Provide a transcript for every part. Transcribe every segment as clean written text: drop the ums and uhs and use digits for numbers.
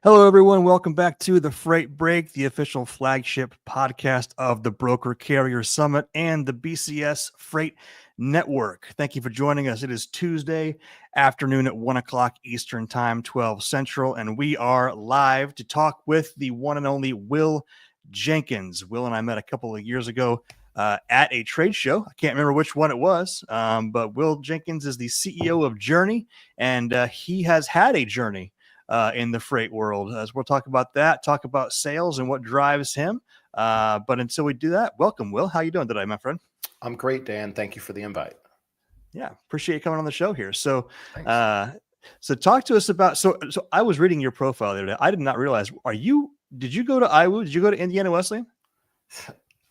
Hello, everyone. Welcome back to the Freight Break, the official flagship podcast of the Broker Carrier Summit and the BCS Freight Network. Thank you for joining us. It is Tuesday afternoon at 1 o'clock Eastern Time, 12 Central, and we are live to talk with the one and only Will Jenkins. Will and I met a couple of years ago at a trade show. I can't remember which one it was, but Will Jenkins is the CEO of Journey, and he has had a journey in the freight world. As we'll talk about that, talk about sales and what drives him. But until we do that, welcome, Will. How you doing today, my friend? I'm great, Dan. Thank you for the invite. Yeah, appreciate you coming on the show here. So, so talk to us about. So I was reading your profile the other day. I did not realize. Did you go to IWU? Did you go to Indiana Wesleyan?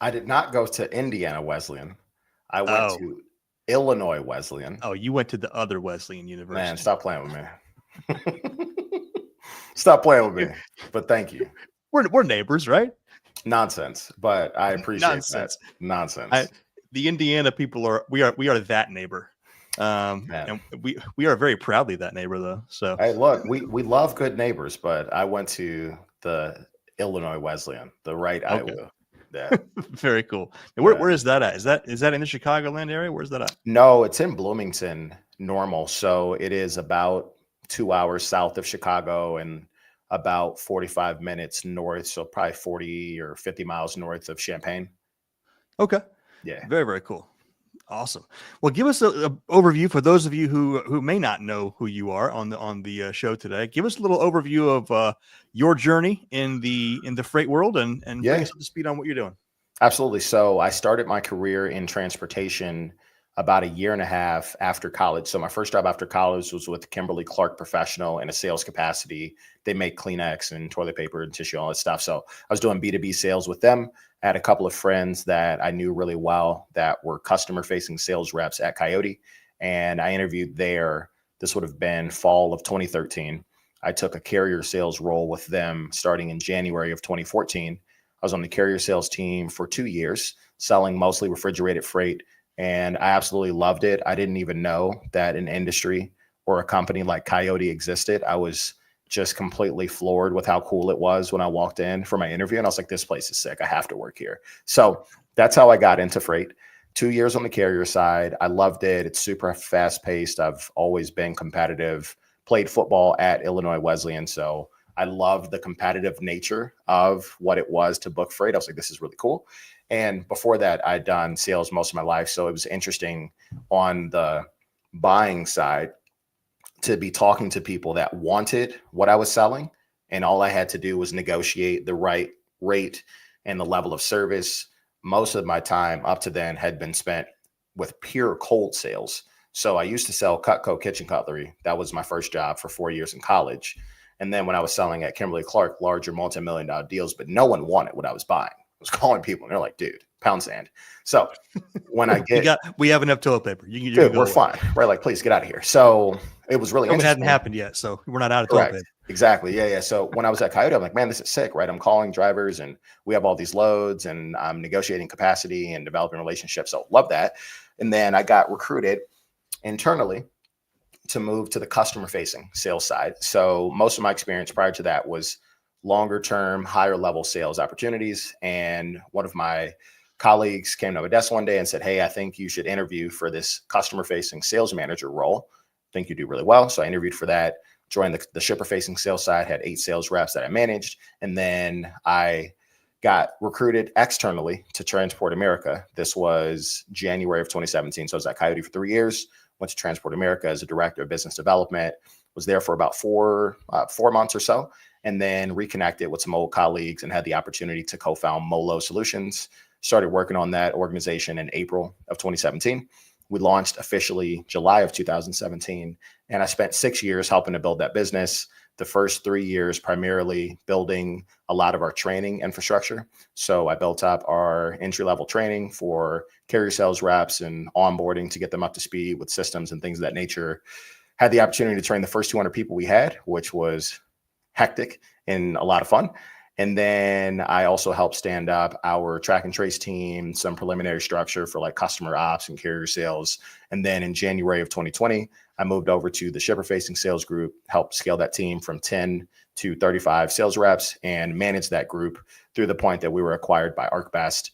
I did not go to Indiana Wesleyan. I went to Illinois Wesleyan. Oh, you went to the other Wesleyan University. Man, stop playing with me. Stop playing with me, but thank you. We're neighbors, right? Nonsense, but I appreciate that. Nonsense. The Indiana people we are that neighbor, and we are very proudly that neighbor, though. So hey, look, we love good neighbors, but I went to the Illinois Wesleyan, the right Iowa. Yeah, very cool. And where is that at? Is that in the Chicagoland area? Where's that at? No, it's in Bloomington, Normal. So it is about 2 hours south of Chicago and about 45 minutes north. So probably 40 or 50 miles north of Champaign. Okay. Yeah. Very, very cool. Awesome. Well, give us an overview for those of you who may not know who you are on the show today. Give us a little overview of your journey in the freight world and bring us up to speed on what you're doing. Absolutely. So I started my career in transportation about a year and a half after college. So my first job after college was with Kimberly-Clark Professional in a sales capacity. They make Kleenex and toilet paper and tissue, all that stuff. So I was doing B2B sales with them. I had a couple of friends that I knew really well that were customer-facing sales reps at Coyote, and I interviewed there. This would have been fall of 2013. I took a carrier sales role with them starting in January of 2014. I was on the carrier sales team for 2 years, selling mostly refrigerated freight, and I absolutely loved it. I didn't even know that an industry or a company like Coyote existed. I was just completely floored with how cool it was when I walked in for my interview. And I was like, this place is sick. I have to work here. So that's how I got into freight. 2 years on the carrier side. I loved it. It's super fast paced. I've always been competitive, played football at Illinois Wesleyan. So I loved the competitive nature of what it was to book freight. I was like, this is really cool. And before that, I'd done sales most of my life. So it was interesting on the buying side to be talking to people that wanted what I was selling. And all I had to do was negotiate the right rate and the level of service. Most of my time up to then had been spent with pure cold sales. So I used to sell Cutco kitchen cutlery. That was my first job for 4 years in college. And then when I was selling at Kimberly-Clark, larger multi-million-dollar deals, but no one wanted what I was buying. I was calling people and they're like, dude, pound sand. So when I we have enough toilet paper. Dude, we're fine. Right. Like, please get out of here. So it was really interesting. It hadn't happened yet. So we're not out of toilet paper. Exactly. Yeah. So when I was at Coyote, I'm like, man, this is sick, right? I'm calling drivers and we have all these loads and I'm negotiating capacity and developing relationships. So love that. And then I got recruited internally to move to the customer facing sales side. So most of my experience prior to that was longer term, higher level sales opportunities. And one of my colleagues came to my desk one day and said, hey, I think you should interview for this customer facing sales manager role. I think you do really well. So I interviewed for that, joined the shipper facing sales side, had 8 sales reps that I managed. And then I got recruited externally to Transport America. This was January of 2017. So I was at Coyote for 3 years, went to Transport America as a director of business development, was there for about four months or so. and then reconnected with some old colleagues and had the opportunity to co-found Molo Solutions. Started working on that organization in April of 2017. We launched officially July of 2017, and I spent 6 years helping to build that business. The first 3 years primarily building a lot of our training infrastructure. So I built up our entry-level training for carrier sales reps and onboarding to get them up to speed with systems and things of that nature. Had the opportunity to train the first 200 people we had, which was hectic and a lot of fun. And then I also helped stand up our track and trace team, some preliminary structure for like customer ops and carrier sales. And then in January of 2020, I moved over to the shipper facing sales group, helped scale that team from 10 to 35 sales reps and manage that group through the point that we were acquired by ArcBest.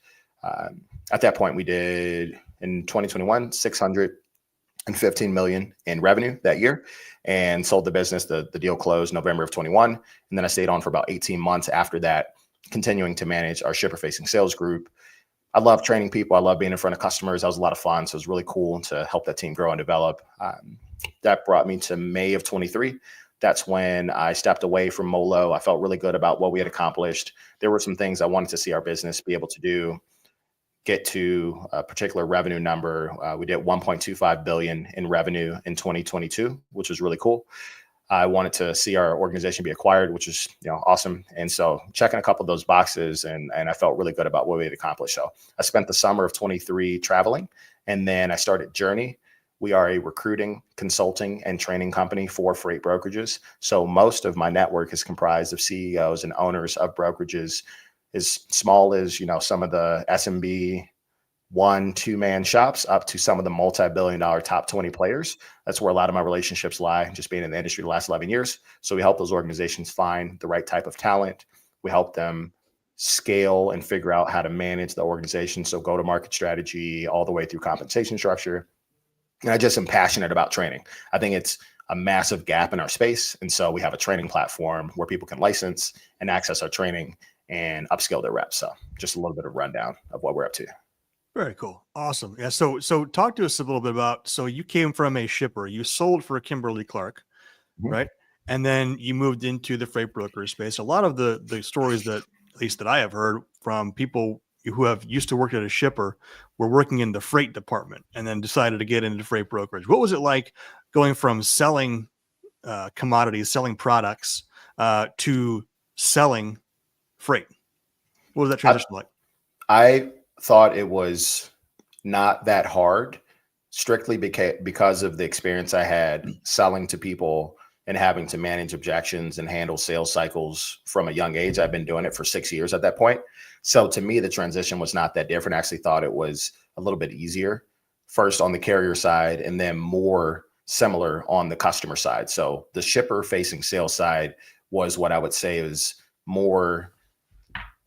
At that point, we did in 2021, 615 million in revenue that year and sold the business. The deal closed November of 21. And then I stayed on for about 18 months after that, continuing to manage our shipper facing sales group. I love training people. I love being in front of customers. That was a lot of fun. So it was really cool to help that team grow and develop. That brought me to May of 23. That's when I stepped away from Molo. I felt really good about what we had accomplished. There were some things I wanted to see our business be able to do, get to a particular revenue number. We did 1.25 billion in revenue in 2022, which was really cool. I wanted to see our organization be acquired, which is awesome. And so checking a couple of those boxes, and I felt really good about what we had accomplished. So I spent the summer of 23 traveling, and then I started Journey. We are a recruiting, consulting, and training company for freight brokerages. So most of my network is comprised of CEOs and owners of brokerages, as small as some of the SMB 1-2-man shops up to some of the multi-billion-dollar top 20 players. That's where a lot of my relationships lie, just being in the industry the last 11 years. So we help those organizations find the right type of talent. We help them scale and figure out how to manage the organization. So go-to-market strategy all the way through compensation structure. And I just am passionate about training. I think it's a massive gap in our space. And so we have a training platform where people can license and access our training and upskill their reps. So just a little bit of rundown of what we're up to. Very cool. Awesome. Yeah. So talk to us a little bit about, so you came from a shipper, you sold for Kimberly Clark, right? And then you moved into the freight broker space. A lot of the stories that, at least that I have heard from people who have used to work at a shipper, were working in the freight department and then decided to get into freight brokerage. What was it like going from selling commodities, selling products to selling freight? What was that transition like? I thought it was not that hard, strictly because of the experience I had selling to people and having to manage objections and handle sales cycles from a young age. I've been doing it for 6 years at that point. So to me, the transition was not that different. I actually thought it was a little bit easier, first on the carrier side and then more similar on the customer side. So the shipper facing sales side was what I would say is more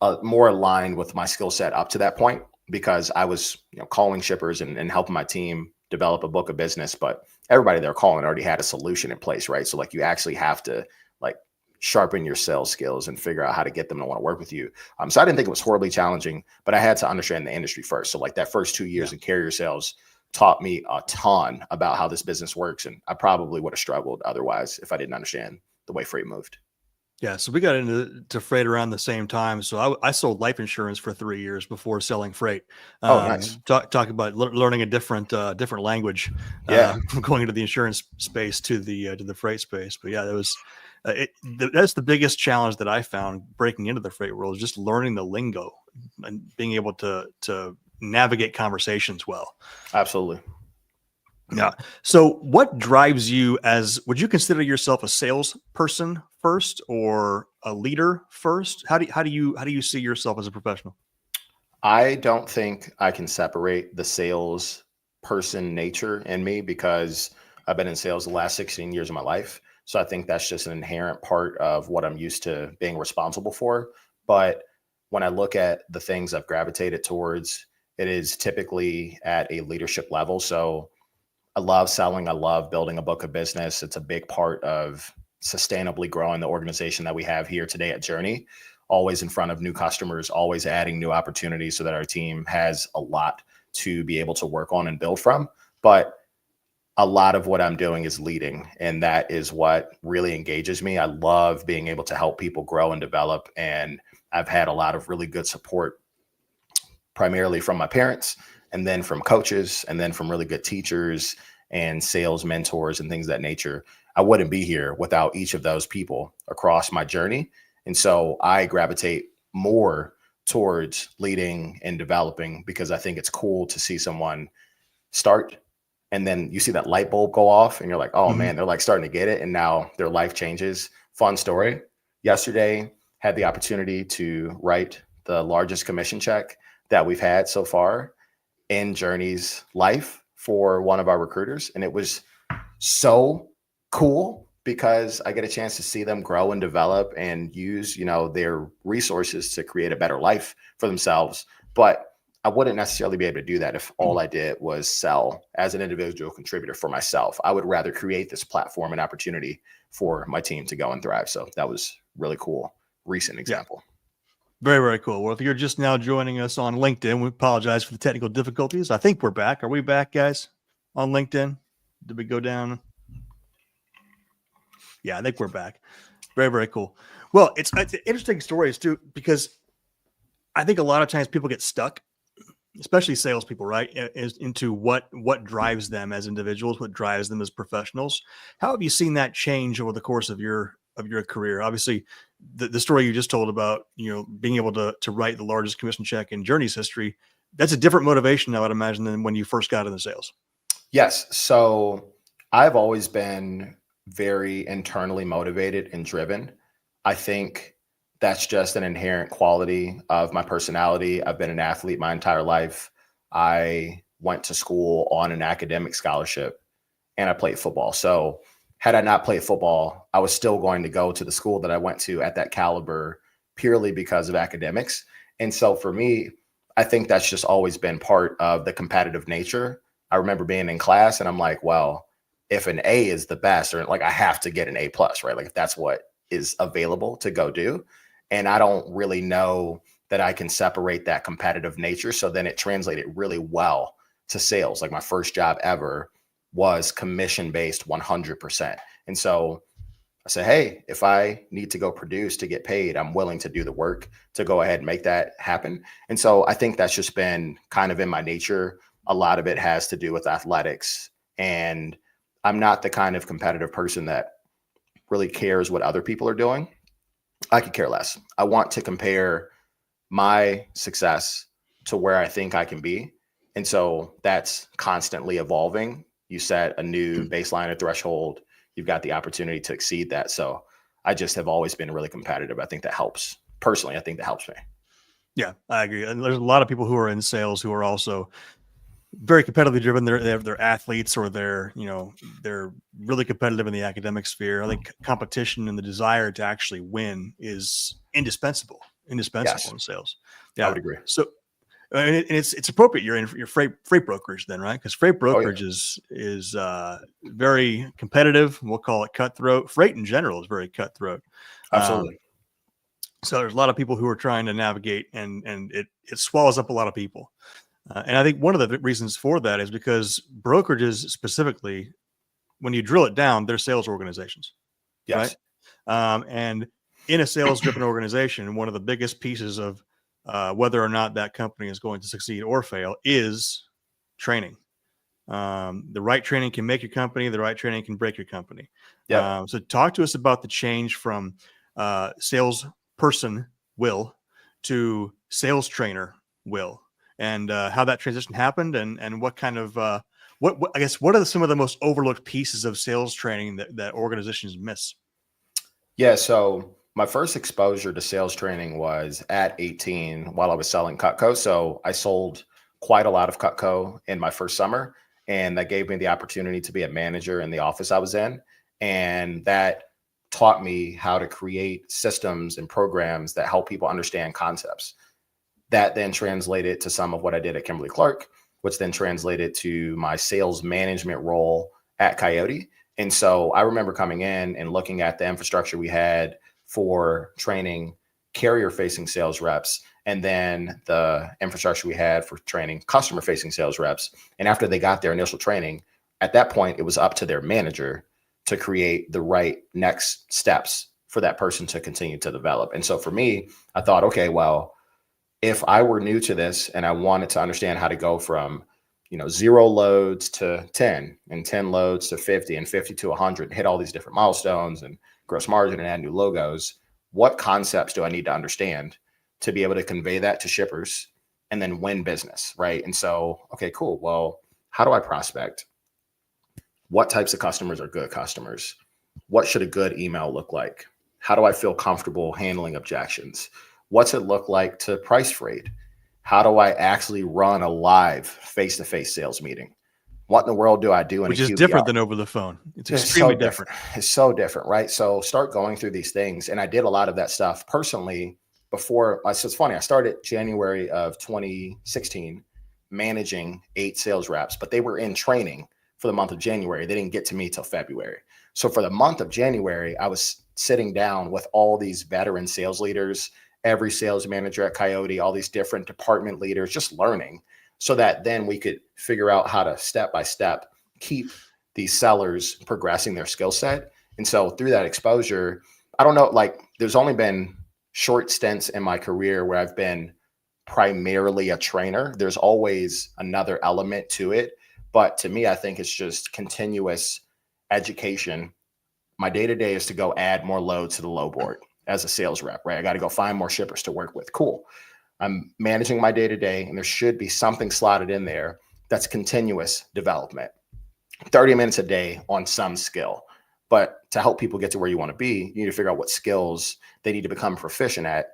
aligned with my skill set up to that point, because I was calling shippers and helping my team develop a book of business, but everybody they're calling already had a solution in place, right? So like you actually have to sharpen your sales skills and figure out how to get them to want to work with you. So I didn't think it was horribly challenging, but I had to understand the industry first. So like that first 2 years in carrier sales taught me a ton about how this business works. And I probably would have struggled otherwise if I didn't understand the way freight moved. Yeah, so we got into freight around the same time. So I sold life insurance for 3 years before selling freight. Oh, nice. Talk about learning a different language. Yeah. From going into the insurance space to the freight space. But yeah, that was that's the biggest challenge that I found breaking into the freight world, is just learning the lingo and being able to navigate conversations well. Absolutely. Yeah. So what drives you would you consider yourself a salesperson first or a leader first? How do you see yourself as a professional? I don't think I can separate the sales person nature in me, because I've been in sales the last 16 years of my life. So I think that's just an inherent part of what I'm used to being responsible for. But when I look at the things I've gravitated towards, it is typically at a leadership level. So I love selling. I love building a book of business. It's a big part of sustainably growing the organization that we have here today at Journey, always in front of new customers, always adding new opportunities so that our team has a lot to be able to work on and build from. But a lot of what I'm doing is leading, and that is what really engages me. I love being able to help people grow and develop, and I've had a lot of really good support, primarily from my parents, and then from coaches, and then from really good teachers and sales mentors and things of that nature. I wouldn't be here without each of those people across my journey. And so I gravitate more towards leading and developing because I think it's cool to see someone start and then you see that light bulb go off and you're like, oh man, they're like starting to get it. And now their life changes. Fun story. Yesterday, had the opportunity to write the largest commission check that we've had so far in Journey's life for one of our recruiters. And it was so cool because I get a chance to see them grow and develop and use, their resources to create a better life for themselves. But I wouldn't necessarily be able to do that if all I did was sell as an individual contributor for myself. I would rather create this platform and opportunity for my team to go and thrive. So that was really cool. Recent example. Yeah. Very, very cool. Well, if you're just now joining us on LinkedIn, we apologize for the technical difficulties. I think we're back. Are we back, guys, on LinkedIn? Did we go down? Yeah, I think we're back. Very, very cool. Well, it's interesting stories too, because I think a lot of times people get stuck, especially salespeople, right, into what drives them as individuals, what drives them as professionals. How have you seen that change over the course of your career? Obviously, the story you just told about, being able to write the largest commission check in Journey's history, that's a different motivation, I would imagine, than when you first got into sales. Yes. So I've always been very internally motivated and driven. I think that's just an inherent quality of my personality. I've been an athlete my entire life. I went to school on an academic scholarship and I played football. So had I not played football, I was still going to go to the school that I went to at that caliber purely because of academics. And so for me, I think that's just always been part of the competitive nature. I remember being in class and I'm like, well, if an A is the best, or like I have to get an A plus, right? Like if that's what is available to go do. And I don't really know that I can separate that competitive nature. So then it translated really well to sales. Like my first job ever was commission-based 100%. And so I said, hey, if I need to go produce to get paid, I'm willing to do the work to go ahead and make that happen. And so I think that's just been kind of in my nature. A lot of it has to do with athletics. And I'm not the kind of competitive person that really cares what other people are doing. I could care less. I want to compare my success to where I think I can be. And so that's constantly evolving. You set a new baseline or threshold. You've got the opportunity to exceed that. So I just have always been really competitive. I think that helps. Personally, I think that helps me. Yeah, I agree. And there's a lot of people who are in sales who are also very competitively driven. They're athletes, or they're really competitive in the academic sphere. I think competition and the desire to actually win is indispensable Yes, in sales. I Yeah. would agree. So and it's appropriate you're in your freight brokerage then, right? Because freight brokerage is very competitive. We'll call it cutthroat. Freight in general is very cutthroat. Absolutely. So there's a lot of people who are trying to navigate, and it swallows up a lot of people. And I think one of the reasons for that is because brokerages specifically, when you drill it down, they're sales organizations, Yes. right? And in a sales-driven organization, one of the biggest pieces of whether or not that company is going to succeed or fail is training. The right training can make your company. The right training can break your company. Yeah. So talk to us about the change from salesperson will to sales trainer will, and how that transition happened, and what kind of what I guess what are some of the most overlooked pieces of sales training that organizations miss? Yeah. So my first exposure to sales training was at 18 while I was selling Cutco. So I sold quite a lot of Cutco in my first summer, and that gave me the opportunity to be a manager in the office I was in. And that taught me how to create systems and programs that help people understand concepts. That then translated to some of what I did at Kimberly Clark, which then translated to my sales management role at Coyote. And so I remember coming in and looking at the infrastructure we had for training carrier-facing sales reps, and then the infrastructure we had for training customer-facing sales reps. And after they got their initial training, at that point, it was up to their manager to create the right next steps for that person to continue to develop. And so for me, I thought, okay, well, if I were new to this and I wanted to understand how to go from, 0 loads to 10 and 10 loads to 50 and 50 to 100 and hit all these different milestones and gross margin and add new logos, what concepts do I need to understand to be able to convey that to shippers and then win business, right? And so, okay, cool. Well, how do I prospect? What types of customers are good customers? What should a good email look like? How do I feel comfortable handling objections? What's it look like to price freight? How do I actually run a live face-to-face sales meeting? What in the world do I do in Which a is QBR? different than over the phone. It's extremely different. It's so different, right? So start going through these things. And I did a lot of that stuff personally before. It's funny. I started January of 2016 managing 8 sales reps, but they were in training for the month of January. They didn't get to me till February. So for the month of January, I was sitting down with all these veteran sales leaders, every sales manager at Coyote, all these different department leaders, just learning so that then we could figure out how to step by step keep these sellers progressing their skill set. And so through that exposure, I don't know, like there's only been short stints in my career where I've been primarily a trainer. There's always another element to it. But to me, I think it's just continuous education. My day-to-day is to go add more loads to the load board as a sales rep, right? I got to go find more shippers to work with. Cool. I'm managing my day-to-day, and there should be something slotted in there that's continuous development. 30 minutes a day on some skill. But to help people get to where you want to be, you need to figure out what skills they need to become proficient at.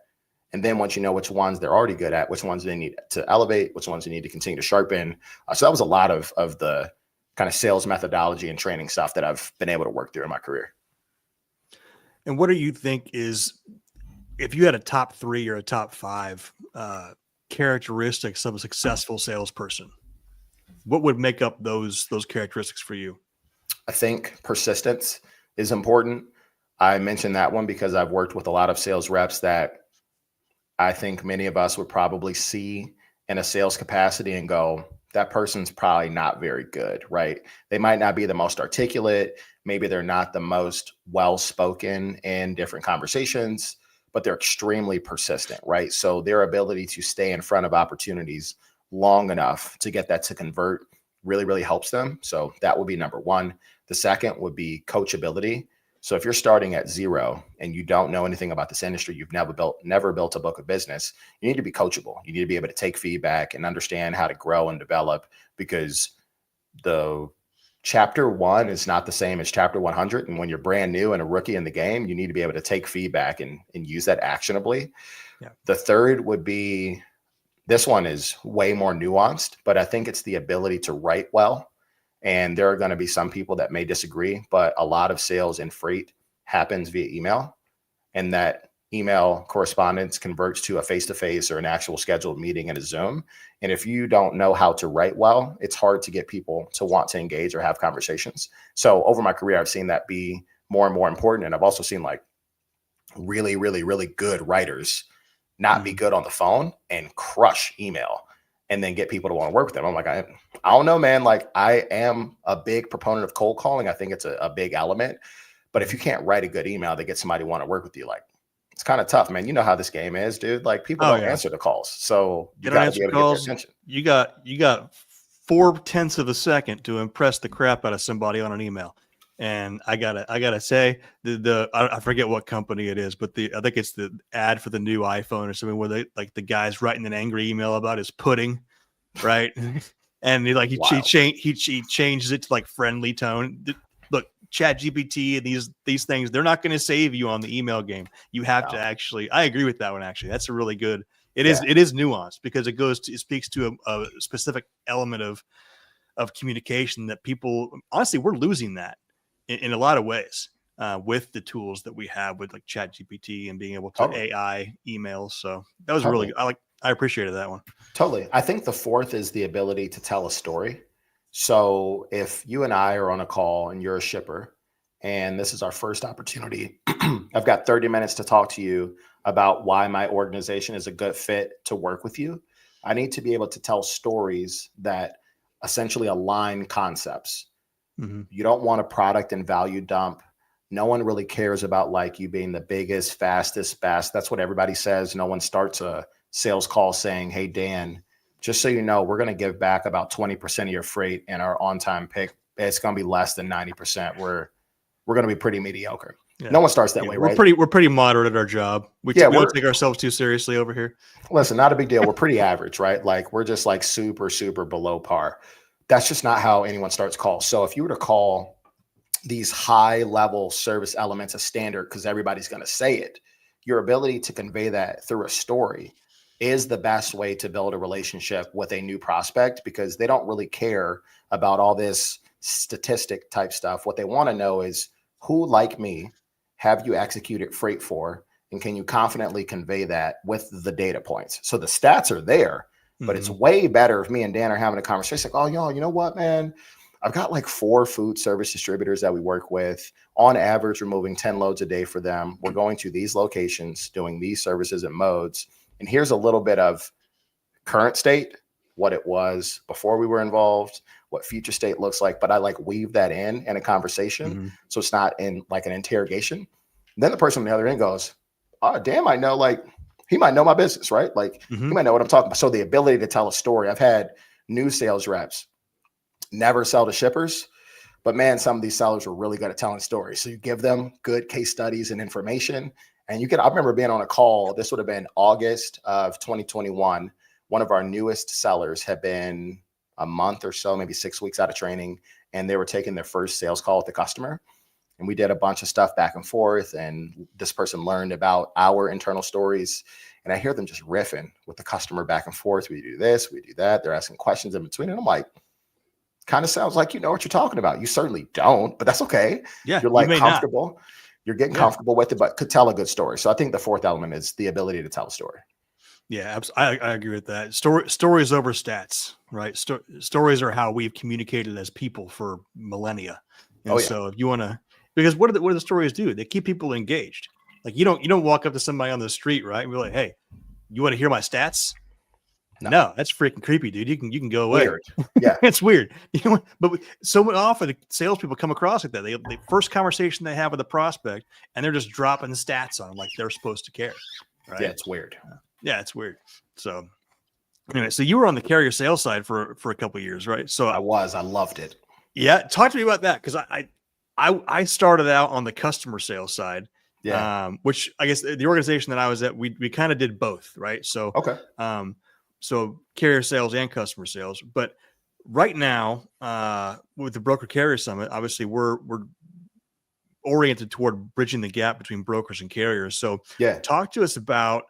And then once you know which ones they're already good at, which ones they need to elevate, which ones they need to continue to sharpen. So that was a lot of the kind of sales methodology and training stuff that I've been able to work through in my career. And what do you think is, if you had a top 3 or a top 5 characteristics of a successful salesperson, what would make up those characteristics for you? I think persistence is important. I mentioned that one because I've worked with a lot of sales reps that I think many of us would probably see in a sales capacity and go, that person's probably not very good, right? They might not be the most articulate. Maybe they're not the most well-spoken in different conversations, but they're extremely persistent, right? So their ability to stay in front of opportunities long enough to get that to convert really, really helps them. So that would be number one. The second would be coachability. So if you're starting at 0 and you don't know anything about this industry, you've never built a book of business, you need to be coachable. You need to be able to take feedback and understand how to grow and develop, because the chapter 1 is not the same as chapter 100. And when you're brand new and a rookie in the game, you need to be able to take feedback and use that actionably. Yeah. The third would be, this one is way more nuanced, but I think it's the ability to write well. And there are going to be some people that may disagree, but a lot of sales and freight happens via email, and that email correspondence converts to a face-to-face or an actual scheduled meeting in a Zoom. And if you don't know how to write well, it's hard to get people to want to engage or have conversations. So over my career, I've seen that be more and more important. And I've also seen like really, really, really good writers not be good on the phone and crush email, and then get people to want to work with them. I'm like, I don't know, man. Like, I am a big proponent of cold calling. I think it's a big element. But if you can't write a good email that gets somebody to want to work with you, like, it's kind of tough, man. You know how this game is, dude. Like, people don't answer the calls. So you got to be able to get their attention. You got 0.4 of a second to impress the crap out of somebody on an email. And I gotta say, I forget what company it is, but I think it's the ad for the new iPhone or something where they, like, the guy's writing an angry email about his pudding, right? And he changes it to like friendly tone. Look, ChatGPT and these things, they're not going to save you on the email game. You have to actually. I agree with that one. Actually, that's a really good. It is nuanced because it speaks to a specific element of communication that people, honestly, we're losing that in a lot of ways with the tools that we have with like ChatGPT and being able to AI emails. So that was really good. I appreciated that one. Totally. I think the fourth is the ability to tell a story. So if you and I are on a call and you're a shipper and this is our first opportunity, I've got 30 minutes to talk to you about why my organization is a good fit to work with you. I need to be able to tell stories that essentially align concepts. You don't want a product and value dump. No one really cares about like you being the biggest, fastest, best. That's what everybody says. No one starts a sales call saying, hey, Dan, just so you know, we're going to give back about 20% of your freight and our on-time pick. It's going to be less than 90%. We're going to be pretty mediocre. Yeah. No one starts that way, right? We're pretty moderate at our job. We don't take ourselves too seriously over here. Listen, not a big deal. We're pretty average, right? Like we're just like super, super below par. That's just not how anyone starts calls. So if you were to call these high level service elements a standard, because everybody's going to say it, your ability to convey that through a story is the best way to build a relationship with a new prospect, because they don't really care about all this statistic type stuff. What they want to know is, who like me have you executed freight for? And can you confidently convey that with the data points? So the stats are there, but it's way better if me and Dan are having a conversation like, oh, y'all, you know what, man? I've got like 4 food service distributors that we work with. On average, we're moving 10 loads a day for them. We're going to these locations, doing these services and modes. And here's a little bit of current state, what it was before we were involved, what future state looks like. But I like weave that in a conversation. So it's not in like an interrogation. Then the person on the other end goes, oh, damn, I know, like, he might know my business, right? Like he might know what I'm talking about. So the ability to tell a story. I've had new sales reps never sell to shippers, but man, some of these sellers were really good at telling stories. So you give them good case studies and information. And I remember being on a call, this would have been August of 2021. One of our newest sellers had been a month or so, maybe 6 weeks out of training, and they were taking their first sales call with the customer. And we did a bunch of stuff back and forth. And this person learned about our internal stories. And I hear them just riffing with the customer back and forth. We do this, we do that. They're asking questions in between. And I'm like, kind of sounds like you know what you're talking about. You certainly don't, but that's okay. Yeah, you're like comfortable. You're getting comfortable with it, but could tell a good story. So I think the fourth element is the ability to tell a story. Yeah, I agree with that. Stories over stats, right? Stories are how we've communicated as people for millennia. And so if you want to, because what do the stories do? They keep people engaged. Like you don't walk up to somebody on the street, right? And be like, hey, you want to hear my stats? No, that's freaking creepy, dude. You can go away. Weird. Yeah. It's weird. But so often the salespeople come across like that. The first conversation they have with a prospect, and they're just dropping stats on them like they're supposed to care. Right? Yeah, it's weird. Yeah, it's weird. So anyway, so you were on the carrier sales side for a couple of years, right? So I loved it. Yeah. Talk to me about that. Cause I started out on the customer sales side. Yeah. Which I guess the organization that I was at, we kind of did both, right? So, so carrier sales and customer sales, but right now, with the Broker Carrier Summit, obviously we're oriented toward bridging the gap between brokers and carriers. So talk to us about,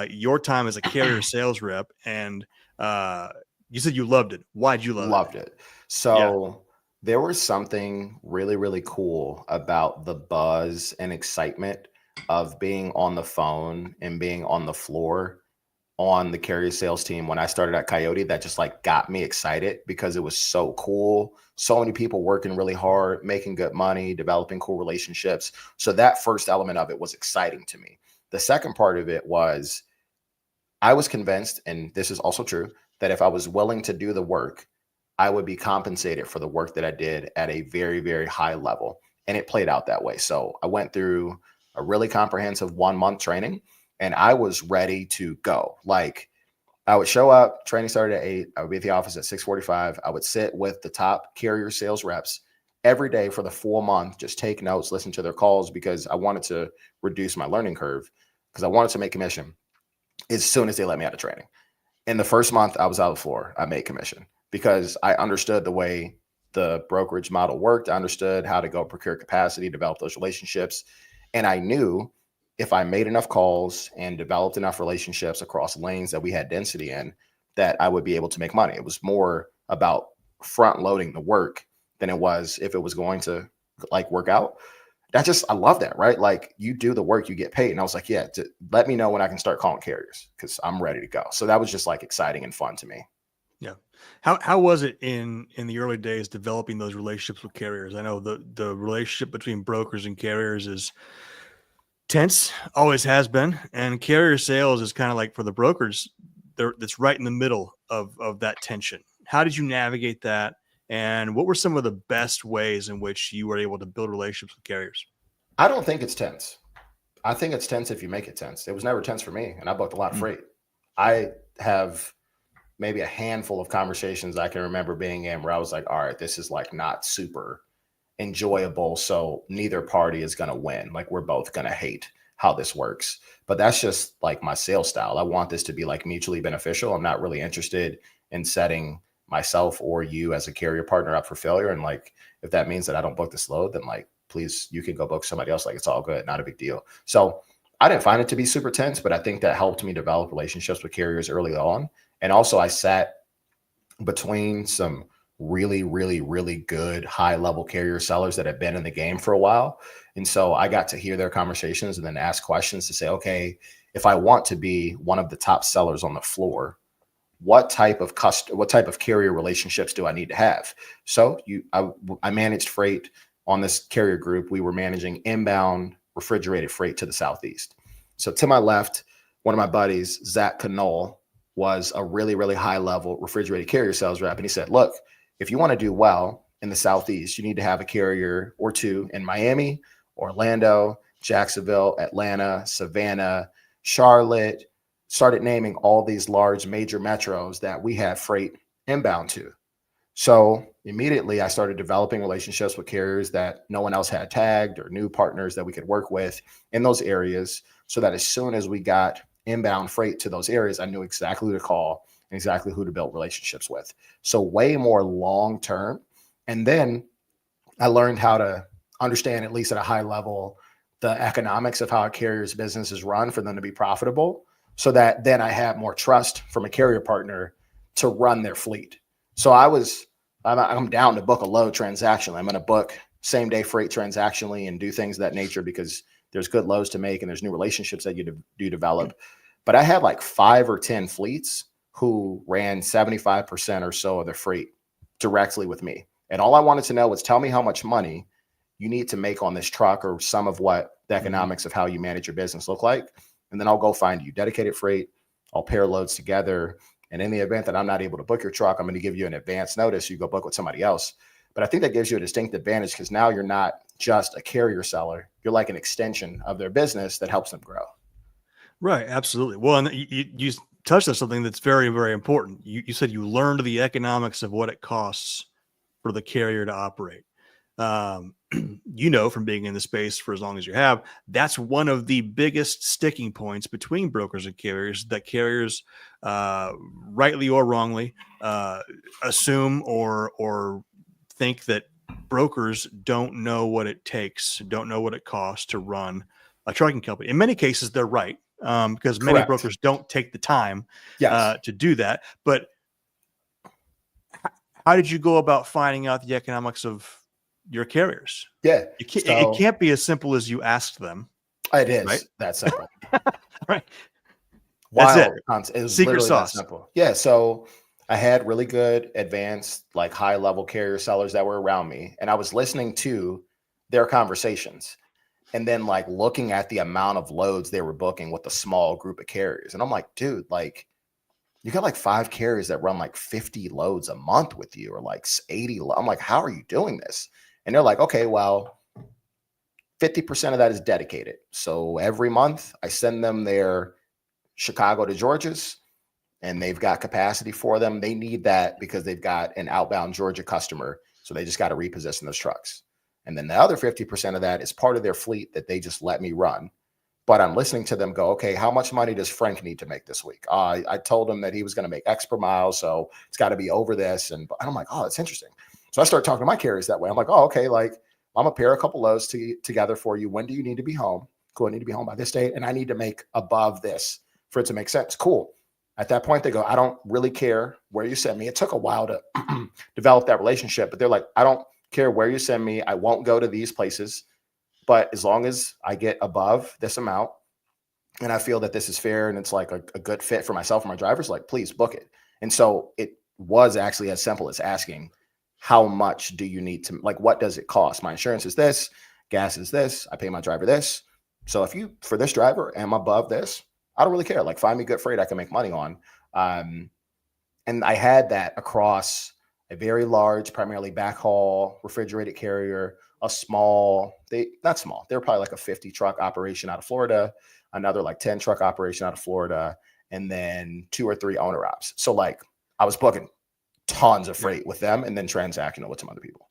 your time as a carrier sales rep, and, you said you loved it. Why'd you love it? So there was something really, really cool about the buzz and excitement of being on the phone and being on the floor on the carrier sales team when I started at Coyote that just like got me excited because it was so cool. So many people working really hard, making good money, developing cool relationships. So that first element of it was exciting to me. The second part of it was I was convinced, and this is also true, that if I was willing to do the work, I would be compensated for the work that I did at a very, very high level. And it played out that way. So I went through a really comprehensive 1-month training, and I was ready to go. Like I would show up, training started at 8. I would be at the office at 6:45. I would sit with the top carrier sales reps every day for the full month, just take notes, listen to their calls, because I wanted to reduce my learning curve, because I wanted to make commission as soon as they let me out of training. In the first month, I was out of the floor. I made commission because I understood the way the brokerage model worked. I understood how to go procure capacity, develop those relationships. And I knew if I made enough calls and developed enough relationships across lanes that we had density in, that I would be able to make money. It was more about front loading the work than it was if it was going to like work out. I love that, right? Like you do the work, you get paid. And I was like, yeah, let me know when I can start calling carriers because I'm ready to go. So that was just like exciting and fun to me. Yeah. How was it in the early days developing those relationships with carriers? I know the relationship between brokers and carriers is tense, always has been, and carrier sales is kind of like for the brokers, that's right in the middle of that tension. How did you navigate that? And what were some of the best ways in which you were able to build relationships with carriers? I don't think it's tense. I think it's tense if you make it tense. It was never tense for me, and I booked a lot of Mm. freight. I have maybe a handful of conversations I can remember being in where I was like, all right, this is like not super enjoyable. So neither party is going to win. Like we're both going to hate how this works. But that's just like my sales style. I want this to be like mutually beneficial. I'm not really interested in setting myself or you as a carrier partner up for failure. And like, if that means that I don't book this load, then like, please, you can go book somebody else. Like it's all good. Not a big deal. So I didn't find it to be super tense, but I think that helped me develop relationships with carriers early on. And also I sat between some really, really, really good high level carrier sellers that have been in the game for a while. And so I got to hear their conversations and then ask questions to say, okay, if I want to be one of the top sellers on the floor, what type of carrier relationships do I need to have? So I managed freight on this carrier group. We were managing inbound refrigerated freight to the Southeast. So to my left, one of my buddies, Zach Canole, was a really, really high level refrigerated carrier sales rep. And he said, look, if you want to do well in the Southeast, you need to have a carrier or two in Miami, Orlando, Jacksonville, Atlanta, Savannah, Charlotte. Started naming all these large major metros that we had freight inbound to. So immediately I started developing relationships with carriers that no one else had tagged or new partners that we could work with in those areas, so that as soon as we got inbound freight to those areas, I knew exactly who to call and exactly who to build relationships with. So way more long-term. And then I learned how to understand, at least at a high level, the economics of how a carrier's business is run for them to be profitable, so that then I had more trust from a carrier partner to run their fleet. So I'm down to book a load transactionally. I'm going to book same day freight transactionally and do things of that nature because there's good loads to make and there's new relationships that you do develop. But I had like 5 or 10 fleets who ran 75% or so of their freight directly with me. And all I wanted to know was, tell me how much money you need to make on this truck, or some of what the economics of how you manage your business look like. And then I'll go find you dedicated freight. I'll pair loads together. And in the event that I'm not able to book your truck, I'm going to give you an advance notice. You go book with somebody else. But I think that gives you a distinct advantage, because now you're not just a carrier seller. You're like an extension of their business that helps them grow. Right. Absolutely. Well, and you touched on something that's very, very important. You said you learned the economics of what it costs for the carrier to operate. From being in the space for as long as you have, that's one of the biggest sticking points between brokers and carriers, that carriers, rightly or wrongly, assume or think that brokers don't know what it takes, don't know what it costs to run a trucking company. In many cases, they're right, because many Correct. brokers don't take the time Yes. to do that. But how did you go about finding out the economics of your carriers? Yeah. It can't be as simple as you asked them. It is right? that simple. Right. That's it. It was Secret literally sauce. that simple. Yeah. So I had really good, advanced, like high level carrier sellers that were around me, and I was listening to their conversations and then like looking at the amount of loads they were booking with a small group of carriers. And I'm like, dude, like you got like 5 carriers that run like 50 loads a month with you, or like 80. I'm like, how are you doing this? And they're like, okay, well, 50% of that is dedicated. So every month I send them their Chicago to Georgia's, and they've got capacity for them. They need that because they've got an outbound Georgia customer. So they just got to reposition those trucks. And then the other 50% of that is part of their fleet that they just let me run. But I'm listening to them go, okay, how much money does Frank need to make this week? I told him that he was going to make X per mile, so it's got to be over this. And I'm like, oh, that's interesting. So I start talking to my carriers that way. I'm like, oh, okay, like I'm gonna pair a couple loads together for you. When do you need to be home? Cool, I need to be home by this date, and I need to make above this for it to make sense. Cool. At that point, they go, I don't really care where you send me. It took a while to develop that relationship, but they're like, I don't care where you send me. I won't go to these places, but as long as I get above this amount and I feel that this is fair and it's like a good fit for myself and my drivers, like, please book it. And so it was actually as simple as asking, how much do you need to, like, what does it cost? My insurance is this, gas is this, I pay my driver this. So if you, for this driver, am above this, I don't really care. Like, find me good freight I can make money on. And I had that across a very large, primarily backhaul refrigerated carrier, a small, not small, they're probably like a 50 truck operation out of Florida, another like 10 truck operation out of Florida, and then 2 or 3 owner ops. So like I was booking tons of freight with them and then transactional with some other people.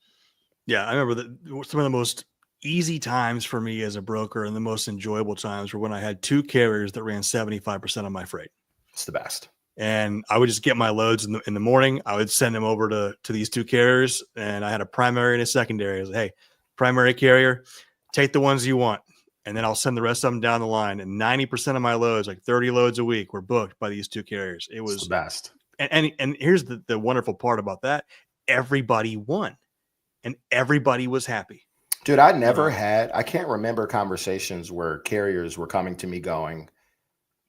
Yeah, I remember that some of the most easy times for me as a broker and the most enjoyable times were when I had 2 carriers that ran 75% of my freight. It's the best. And I would just get my loads in the morning. I would send them over to these 2 carriers, and I had a primary and a secondary. I was like, hey, primary carrier, take the ones you want, and then I'll send the rest of them down the line. And 90% of my loads, like 30 loads a week, were booked by these 2 carriers. It was the best. And here's the wonderful part about that: everybody won, and everybody was happy. Dude, I can't remember conversations where carriers were coming to me going,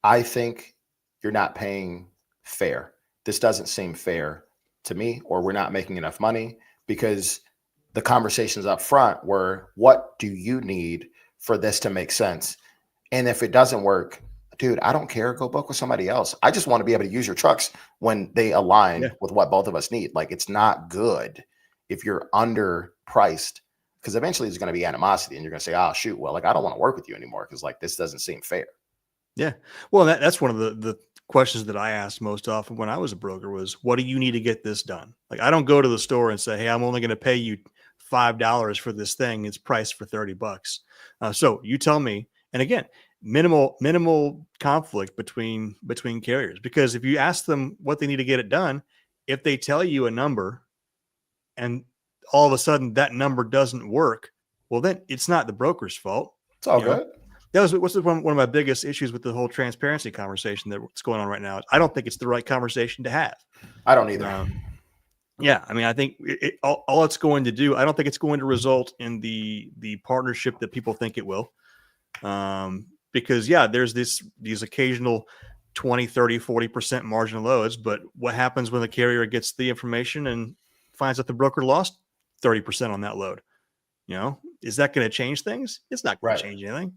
I think you're not paying fair. This doesn't seem fair to me, or we're not making enough money, because the conversations up front were, what do you need for this to make sense? And if it doesn't work, dude, I don't care. Go book with somebody else. I just want to be able to use your trucks when they align with what both of us need. Like, it's not good if you're underpriced, because eventually there's going to be animosity and you're going to say, oh, shoot, well, like, I don't want to work with you anymore because like this doesn't seem fair. Yeah. Well, that's one of the questions that I asked most often when I was a broker was, what do you need to get this done? Like, I don't go to the store and say, hey, I'm only going to pay you $5 for this thing. It's priced for $30. So you tell me. And again, minimal conflict between carriers, because if you ask them what they need to get it done, if they tell you a number and all of a sudden that number doesn't work, well, then it's not the broker's fault. It's all good. That was one of my biggest issues with the whole transparency conversation that's going on right now. I don't think it's the right conversation to have. I don't either. Yeah, I mean, I think all it's going to do, I don't think it's going to result in the partnership that people think it will. Because there's these occasional 20, 30, 40% margin loads, but what happens when the carrier gets the information and finds that the broker lost 30% on that load? Is that going to change things? It's not going to change anything.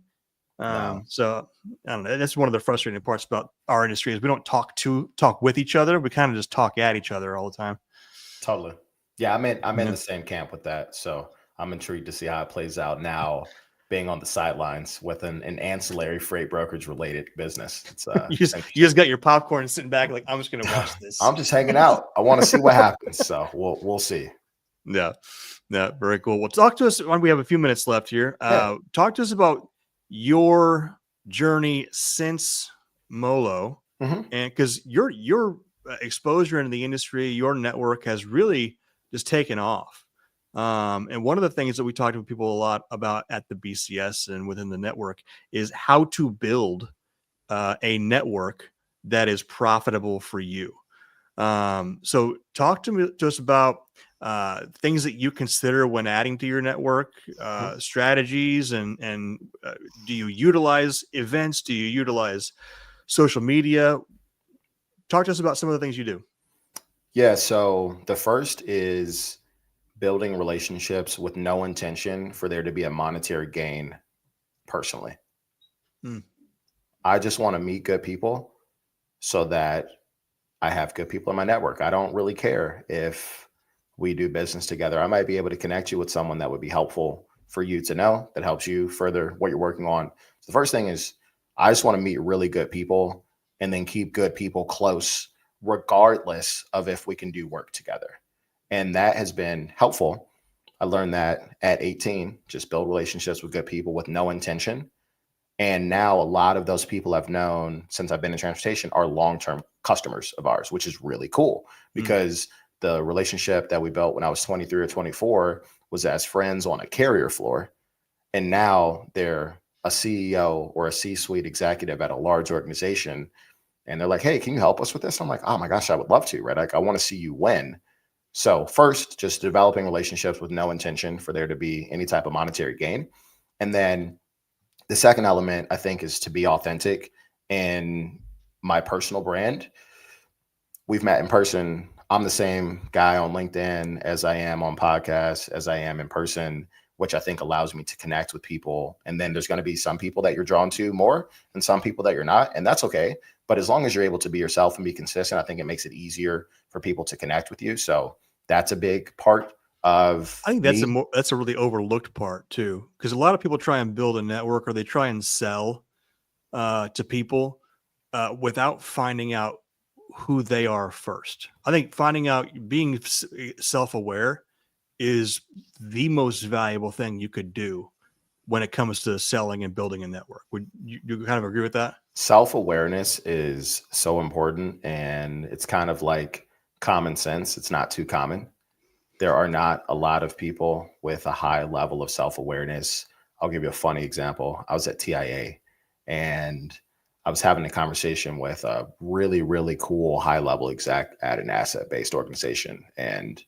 No. So I don't know. That's one of the frustrating parts about our industry is we don't talk with each other. We kind of just talk at each other all the time. Totally. Yeah. I'm in the same camp with that. So I'm intrigued to see how it plays out now, being on the sidelines with an ancillary freight brokerage related business. It's you just got your popcorn and sitting back like, I'm just going to watch this. I'm just hanging out. I want to see what happens. So we'll see. Yeah. Very cool. Well, talk to us when we have a few minutes left here. Talk to us about your journey since Molo, and because your exposure into the industry, your network has really just taken off. And one of the things that we talk to people a lot about at the BCS and within the network is how to build a network that is profitable for you. So talk to us about things that you consider when adding to your network, strategies, and do you utilize events? Do you utilize social media? Talk to us about some of the things you do. Yeah. So the first is building relationships with no intention for there to be a monetary gain personally. I just want to meet good people so that I have good people in my network. I don't really care if we do business together. I might be able to connect you with someone that would be helpful for you to know, that helps you further what you're working on. So the first thing is I just want to meet really good people and then keep good people close, regardless of if we can do work together. And that has been helpful. I learned that at 18, just build relationships with good people with no intention. And now a lot of those people I've known since I've been in transportation are long-term customers of ours, which is really cool because the relationship that we built when I was 23 or 24 was as friends on a carrier floor. And now they're a CEO or a C-suite executive at a large organization. And they're like, hey, can you help us with this? I'm like, oh my gosh, I would love to, right? Like, I want to see you win. So first, just developing relationships with no intention for there to be any type of monetary gain. And then the second element, I think, is to be authentic in my personal brand. We've met in person. I'm the same guy on LinkedIn as I am on podcasts, as I am in person, which I think allows me to connect with people. And then there's going to be some people that you're drawn to more and some people that you're not. And that's okay. But as long as you're able to be yourself and be consistent, I think it makes it easier for people to connect with you. So that's a big part of I think me. that's a really overlooked part too, because a lot of people try and build a network or they try and sell to people without finding out who they are first. I think finding out, being self-aware is the most valuable thing you could do when it comes to selling and building a network. Would you kind of agree with that? Self-awareness is so important, and it's kind of like common sense. It's not too common. There are not a lot of people with a high level of self-awareness. I'll give you a funny example. I was at TIA and I was having a conversation with a really, really cool high level exec at an asset based organization. And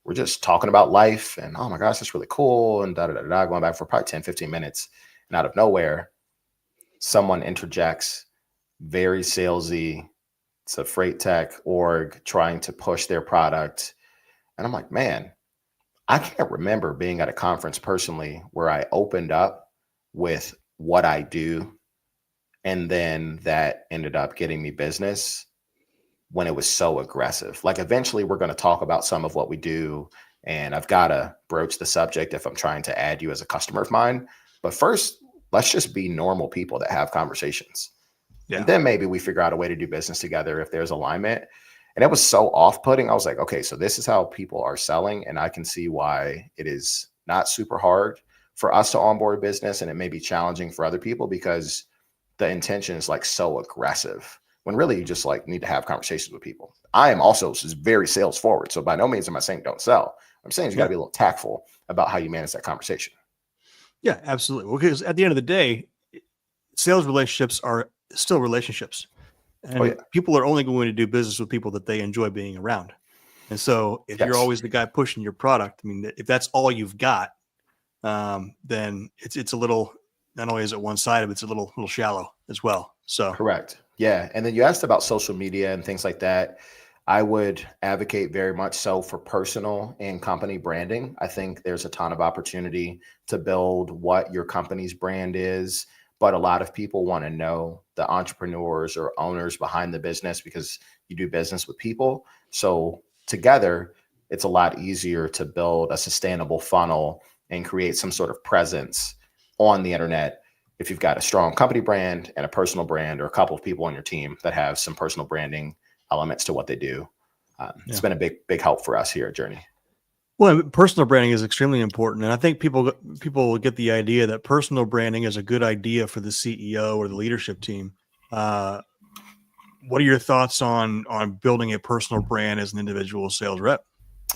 we're just talking about life and, oh my gosh, that's really cool. And da da da da, going back for probably 10, 15 minutes. And out of nowhere, someone interjects, very salesy. It's a freight tech org trying to push their product. And I'm like, man, I can't remember being at a conference personally where I opened up with what I do and then that ended up getting me business when it was so aggressive. Like eventually we're going to talk about some of what we do and I've got to broach the subject if I'm trying to add you as a customer of mine. But first, let's just be normal people that have conversations. Yeah. And then maybe we figure out a way to do business together if there's alignment. And it was so off-putting. I was like, okay, so this is how people are selling. And I can see why it is not super hard for us to onboard business. And it may be challenging for other people because the intention is like so aggressive when really you just like need to have conversations with people. I am also just very sales forward. So by no means am I saying don't sell. I'm saying you got to be a little tactful about how you manage that conversation. Yeah, absolutely. Well, because at the end of the day, sales relationships are still relationships. And people are only going to do business with people that they enjoy being around. And so if you're always the guy pushing your product, I mean, if that's all you've got, then it's a little, not only is it one-sided, but it's a little shallow as well. So correct. Yeah. And then you asked about social media and things like that. I would advocate very much so for personal and company branding. I think there's a ton of opportunity to build what your company's brand is. But a lot of people want to know the entrepreneurs or owners behind the business because you do business with people. So together, it's a lot easier to build a sustainable funnel and create some sort of presence on the internet if you've got a strong company brand and a personal brand or a couple of people on your team that have some personal branding elements to what they do. It's been a big help for us here at Journey. Well, personal branding is extremely important. And I think people get the idea that personal branding is a good idea for the CEO or the leadership team. What are your thoughts on building a personal brand as an individual sales rep?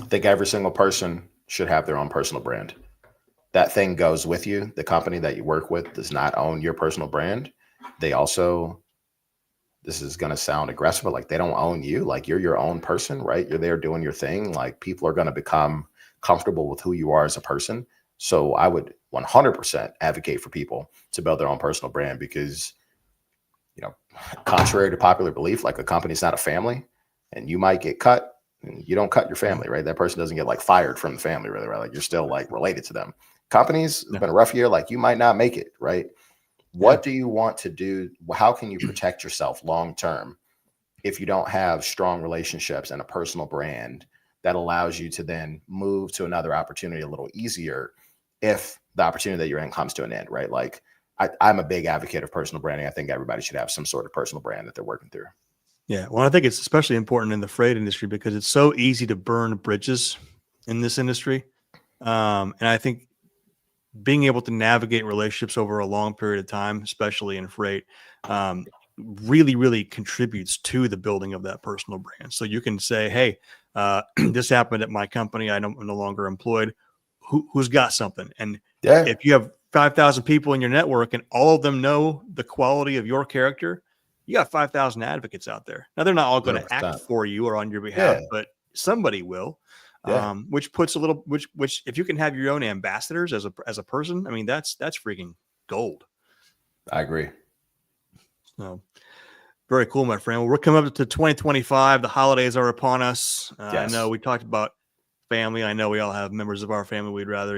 I think every single person should have their own personal brand. That thing goes with you. The company that you work with does not own your personal brand. They also, this is going to sound aggressive, but like they don't own you. Like you're your own person, right? You're there doing your thing. Like people are going to become comfortable with who you are as a person. So I would 100% advocate for people to build their own personal brand because, you know, contrary to popular belief, like a company's not a family and you might get cut and you don't cut your family, right? That person doesn't get like fired from the family, really, right? Like you're still like related to them. Companies, it's been a rough year. Like you might not make it, right? What do you want to do? How can you protect yourself long-term if you don't have strong relationships and a personal brand that allows you to then move to another opportunity a little easier if the opportunity that you're in comes to an end, right? Like I'm a big advocate of personal branding. I think everybody should have some sort of personal brand that they're working through. Yeah. Well, I think it's especially important in the freight industry because it's so easy to burn bridges in this industry. And I think being able to navigate relationships over a long period of time, especially in freight, really, really contributes to the building of that personal brand. So you can say, hey, this happened at my company. I'm no longer employed. Who's got something? And if you have 5,000 people in your network and all of them know the quality of your character, you got 5,000 advocates out there. Now, they're not all going to act for you or on your behalf, but somebody will. Which puts a little, which if you can have your own ambassadors as a person, I mean, that's freaking gold. I agree. So very cool, my friend. Well, we're coming up to 2025. The holidays are upon us. I know we talked about family. I know we all have members of our family. We'd rather,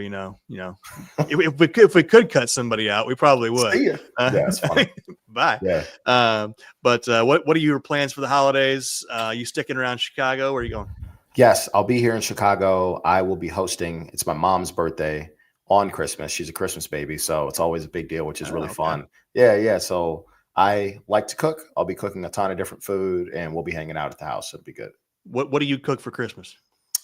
if we could cut somebody out, we probably would. See ya. That's funny. Bye. Yeah. But what are your plans for the holidays? You sticking around Chicago? Where are you going? Yes, I'll be here in Chicago. I will be hosting. It's my mom's birthday on Christmas. She's a Christmas baby, so it's always a big deal, which is Oh, really okay. fun. Yeah, yeah. So I like to cook. I'll be cooking a ton of different food, and we'll be hanging out at the house. It'll be good. What do you cook for Christmas?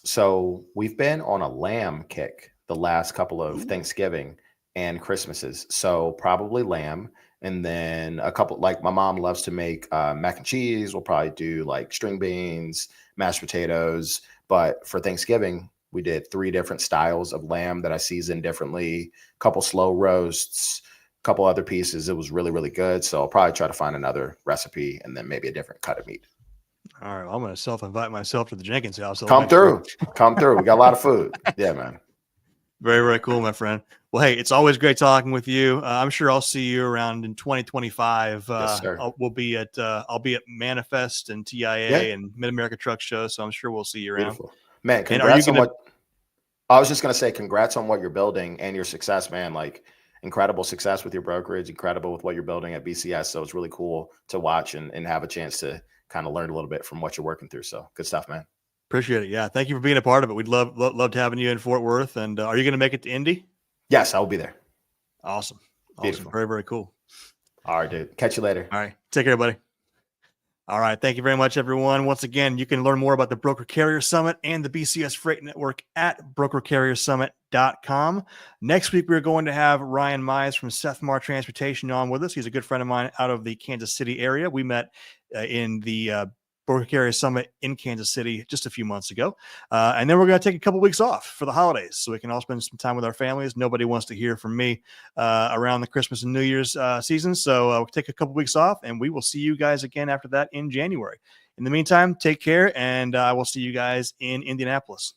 So we've been on a lamb kick the last couple of Ooh. Thanksgiving and Christmases. So probably lamb. And then a couple, like my mom loves to make mac and cheese. We'll probably do like string beans, mashed potatoes. But for Thanksgiving, we did 3 different styles of lamb that I seasoned differently, a couple slow roasts, a couple other pieces. It was really, really good. So I'll probably try to find another recipe and then maybe a different cut of meat. All right, well, I'm going to self-invite myself to the Jenkins house Come eventually. through. Come through. We got a lot of food. Yeah, man. Very, very cool, my friend. Well, hey, it's always great talking with you. I'm sure I'll see you around in 2025. Yes, sir. I'll be at Manifest and TIA Yeah, and Mid America Truck Show, so I'm sure we'll see you around. beautiful. Man, And are you congrats on going to? what I was just gonna say, congrats on what you're building and your success, man. Like incredible success with your brokerage, incredible with what you're building at BCS. So it's really cool to watch and have a chance to kind of learn a little bit from what you're working through. So good stuff, man. Appreciate it. Yeah, thank you for being a part of it. We'd loved having you in Fort Worth. And are you going to make it to Indy? Yes, I will be there. Awesome, Beautiful. very, very cool. All right, dude. Catch you later. All right, take care, buddy. All right. Thank you very much, everyone. Once again, you can learn more about the Broker Carrier Summit and the BCS Freight Network at brokercarriersummit.com. Next week, we're going to have Ryan Mize from Sethmar Transportation on with us. He's a good friend of mine out of the Kansas City area. We met in the Broker Carrier Summit in Kansas City just a few months ago. And then we're going to take a couple weeks off for the holidays so we can all spend some time with our families. Nobody wants to hear from me around the Christmas and New Year's season. So we'll take a couple weeks off and we will see you guys again after that in January. In the meantime, take care and I will see you guys in Indianapolis.